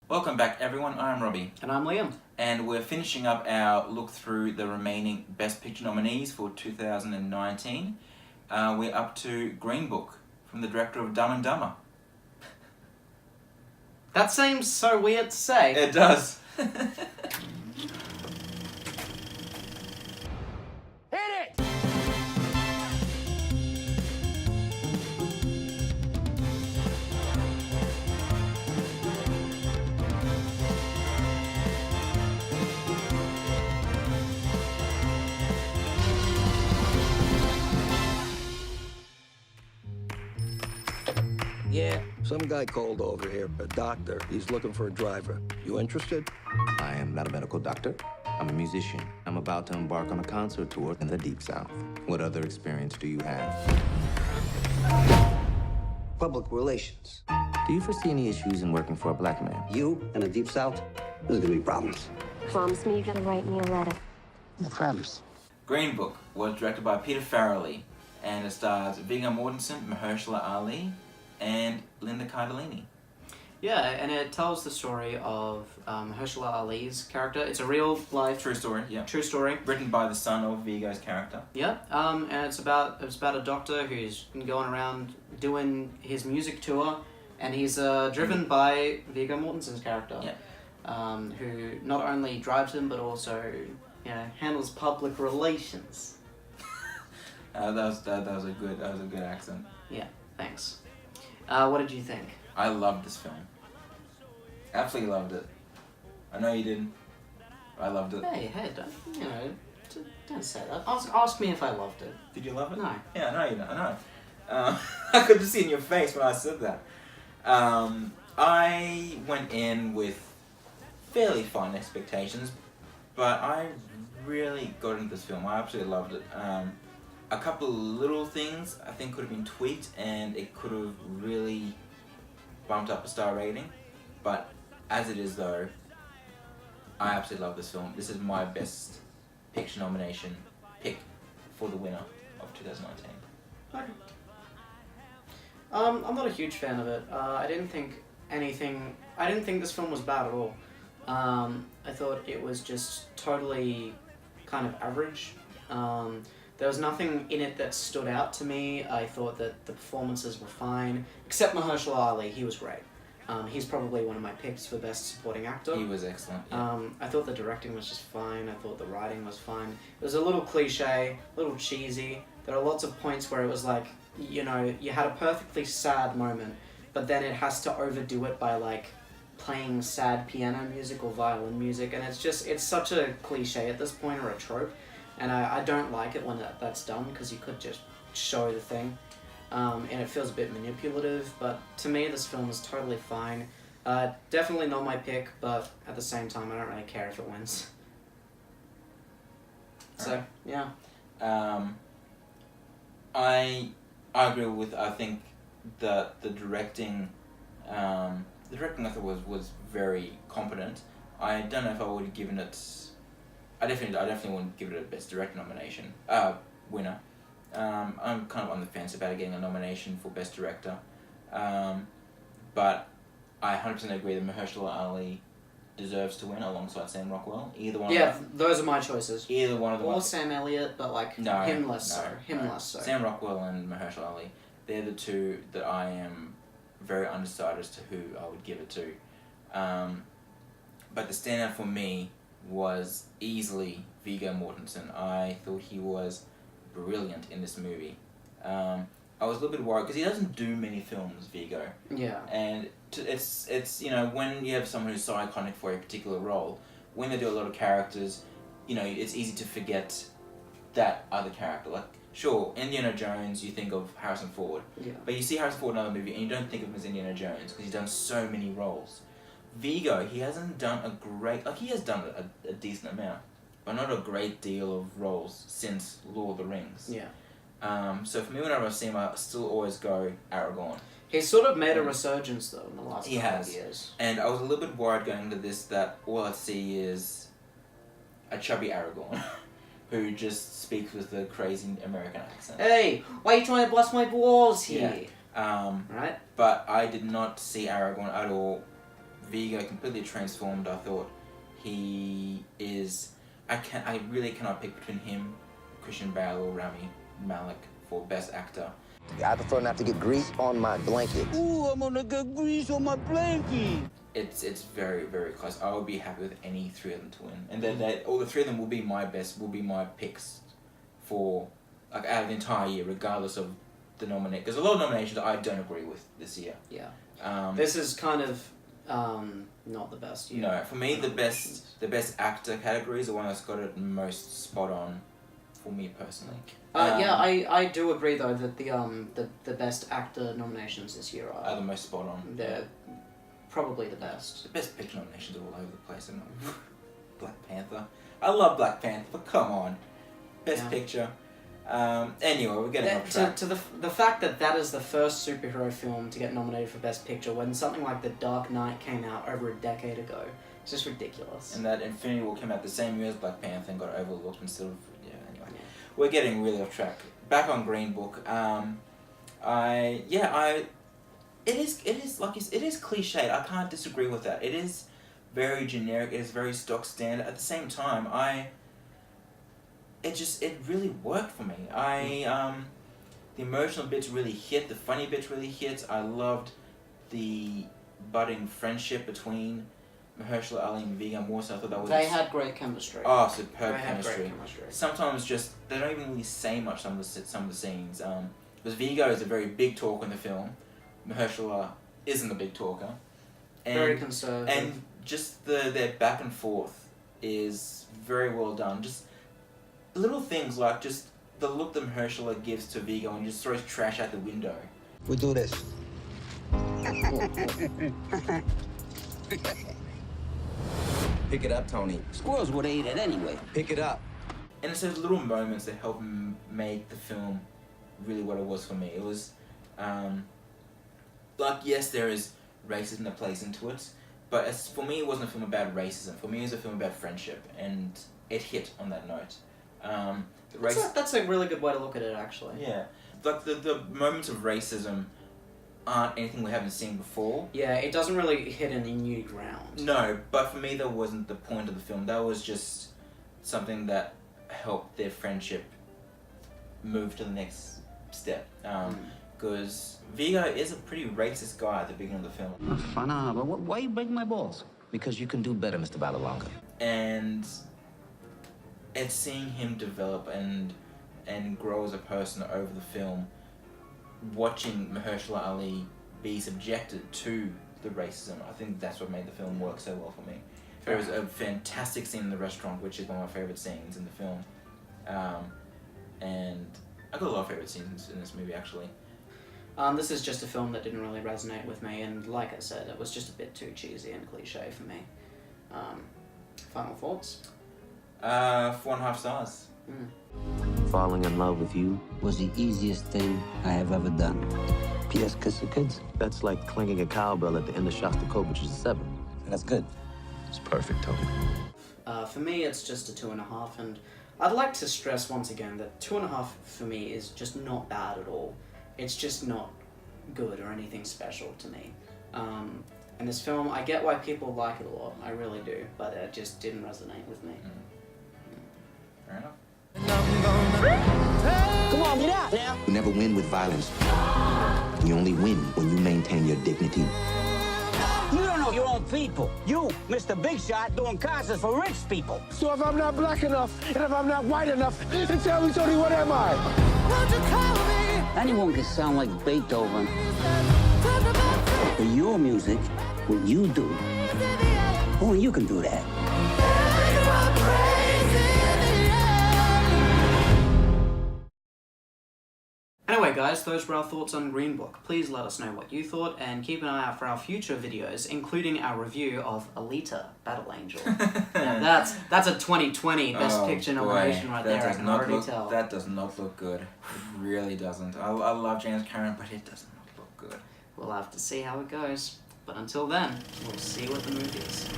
Welcome back everyone, I'm Robbie. And I'm Liam. And we're finishing up our look through the remaining Best Picture nominees for 2019. We're up to Green Book, from the director of Dumb and Dumber. That seems so weird to say. It does. Yeah, some guy called over here, a doctor. He's looking for a driver. You interested? I am not a medical doctor. I'm a musician. I'm about to embark on a concert tour in the Deep South. What other experience do you have? Public relations. Do you foresee any issues in working for a black man? You in the Deep South? There's gonna be problems. Promise me you're gonna write me a letter. I promise. Green Book was directed by Peter Farrelly and it stars Viggo Mortensen, Mahershala Ali, and Linda Cardellini. Yeah, and it tells the story of Mahershala Ali's character. It's a real life True story, yeah. true story. Written by the son of Viggo's character. Yeah, and it's about a doctor who's been going around doing his music tour, and he's driven by Viggo Mortensen's character, who not only drives him but also handles public relations. That was a good accent. Yeah, thanks. What did you think? I loved this film. Absolutely loved it. I know you didn't. I loved it. Hey, don't say that. Ask me if I loved it. Did you love it? No. Yeah, I know you know. I know. I could just see in your face when I said that. I went in with fairly fine expectations, but I really got into this film. I absolutely loved it. A couple of little things I think could have been tweaked and it could have really bumped up a star rating, but as it is though, I absolutely love this film. This is my Best Picture nomination pick for the winner of 2019. Okay. I'm not a huge fan of it. I didn't think this film was bad at all. I thought it was just totally kind of average. There was nothing in it that stood out to me. I thought that the performances were fine, except Mahershala Ali. He was great. He's probably one of my picks for Best Supporting Actor. He was excellent. Yeah. I thought the directing was just fine. I thought the writing was fine. It was a little cliche, a little cheesy. There are lots of points where it was like, you had a perfectly sad moment, but then it has to overdo it by like playing sad piano music or violin music, and it's such a cliche at this point, or a trope. And I don't like it when that's done, because you could just show the thing. And it feels a bit manipulative, but to me this film is totally fine. Definitely not my pick, but at the same time I don't really care if it wins. So, yeah. I agree with, I think the directing I thought was very competent. I don't know if I would have given it, I definitely wouldn't give it a Best Director nomination, winner. I'm kind of on the fence about getting a nomination for Best Director, but I 100% agree that Mahershala Ali deserves to win alongside Sam Rockwell. Either one. Yeah, of them. those are my choices. Either one of them. Or Sam Elliott, but him less so. Sam Rockwell and Mahershala Ali. They're the two that I am very undecided as to who I would give it to. But the standout for me was easily Viggo Mortensen. I thought he was brilliant in this movie. I was a little bit worried because he doesn't do many films, Viggo. Yeah. And it's when you have someone who's so iconic for a particular role, when they do a lot of characters, it's easy to forget that other character. Like, sure, Indiana Jones, you think of Harrison Ford. Yeah. But you see Harrison Ford in another movie and you don't think of him as Indiana Jones because he's done so many roles. Viggo, he hasn't done he has done a decent amount, but not a great deal of roles since Lord of the Rings. Yeah. So for me, whenever I see him, I still always go Aragorn. He's sort of made a resurgence though in the last couple of years. And I was a little bit worried going into this that all I see is a chubby Aragorn who just speaks with a crazy American accent. Hey, why are you trying to bust my balls here? Yeah. Right? But I did not see Aragorn at all Vigo completely transformed. I thought he is. I really cannot pick between him, Christian Bale, or Rami Malek for Best Actor. I prefer not to get grease on my blanket. Ooh, I'm gonna get grease on my blanket. It's very, very close. I would be happy with any three of them to win, and then all the three of them will be my picks for like out of the entire year, regardless of the nominate. There's a lot of nominations I don't agree with this year. Yeah. This is kind of not the best year. No, for me the best actor category is the one that's got it most spot on for me personally. Yeah, I do agree though that the best actor nominations this year are the most spot on. They're probably the best. The best picture nominations are all over the place. And Black Panther. I love Black Panther, but come on, best picture. Anyway, we're getting off track. To the fact that is the first superhero film to get nominated for Best Picture when something like The Dark Knight came out over a decade ago. It's just ridiculous. And that Infinity War came out the same year as Black Panther and got overlooked instead of anyway. Yeah. We're getting really off track. Back on Green Book. It is cliched. I can't disagree with that. It is very generic. It is very stock standard. At the same time, it really worked for me. The emotional bits really hit. The funny bits really hit. I loved the budding friendship between Mahershala Ali and Vigo Morrison. I thought that was... They had great chemistry. Oh, superb chemistry. Great chemistry. Sometimes they don't even really say much some of the scenes. Because Vigo is a very big talker in the film. Mahershala isn't a big talker. Very conservative. And just their back and forth is very well done. Just little things like just the look that Mahershala gives to Vigo and he just throws trash out the window. We do this. Pick it up, Tony. Squirrels would eat it anyway. Pick it up. And it's those little moments that help make the film really what it was for me. It was, yes, there is racism that plays into it, but for me, it wasn't a film about racism. For me, it was a film about friendship, and it hit on that note. That's a really good way to look at it, actually. Yeah. Like, the moments of racism aren't anything we haven't seen before. Yeah, it doesn't really hit any new ground. No, but for me, that wasn't the point of the film. That was just something that helped their friendship move to the next step. Because Vigo is a pretty racist guy at the beginning of the film. But why you break my balls? Because you can do better, Mr. Balalonga. And it's seeing him develop and grow as a person over the film, watching Mahershala Ali be subjected to the racism. I think that's what made the film work so well for me. There was a fantastic scene in the restaurant, which is one of my favorite scenes in the film. And I got a lot of favorite scenes in this movie, actually. This is just a film that didn't really resonate with me, and like I said, it was just a bit too cheesy and cliche for me. Final thoughts? 4.5 stars. Falling in love with you Was the easiest thing I have ever done. P.S. Kiss the kids. That's like clanging a cowbell at the end of Shostakovich's 7. That's good. It's perfect, Tony. For me, it's just a 2.5, and I'd like to stress once again that 2.5 for me is just not bad at all. It's just not good or anything special to me. And this film, I get why people like it a lot, I really do, but it just didn't resonate with me. Fair enough. Come on, get out now. You never win with violence. You only win when you maintain your dignity. You don't know your own people. You, Mr. Big Shot, doing concerts for rich people. So if I'm not black enough, and if I'm not white enough, then tell me, Tony, what am I? Anyone can sound like Beethoven. But your music, what you do, only you can do that. Anyway guys, those were our thoughts on Green Book. Please let us know what you thought, and keep an eye out for our future videos, including our review of Alita, Battle Angel. Now that's a 2020 Best Picture nomination right there, I can already tell. That does not look good. It really doesn't. I love James Cameron, but it does not look good. We'll have to see how it goes. But until then, we'll see you at the movies.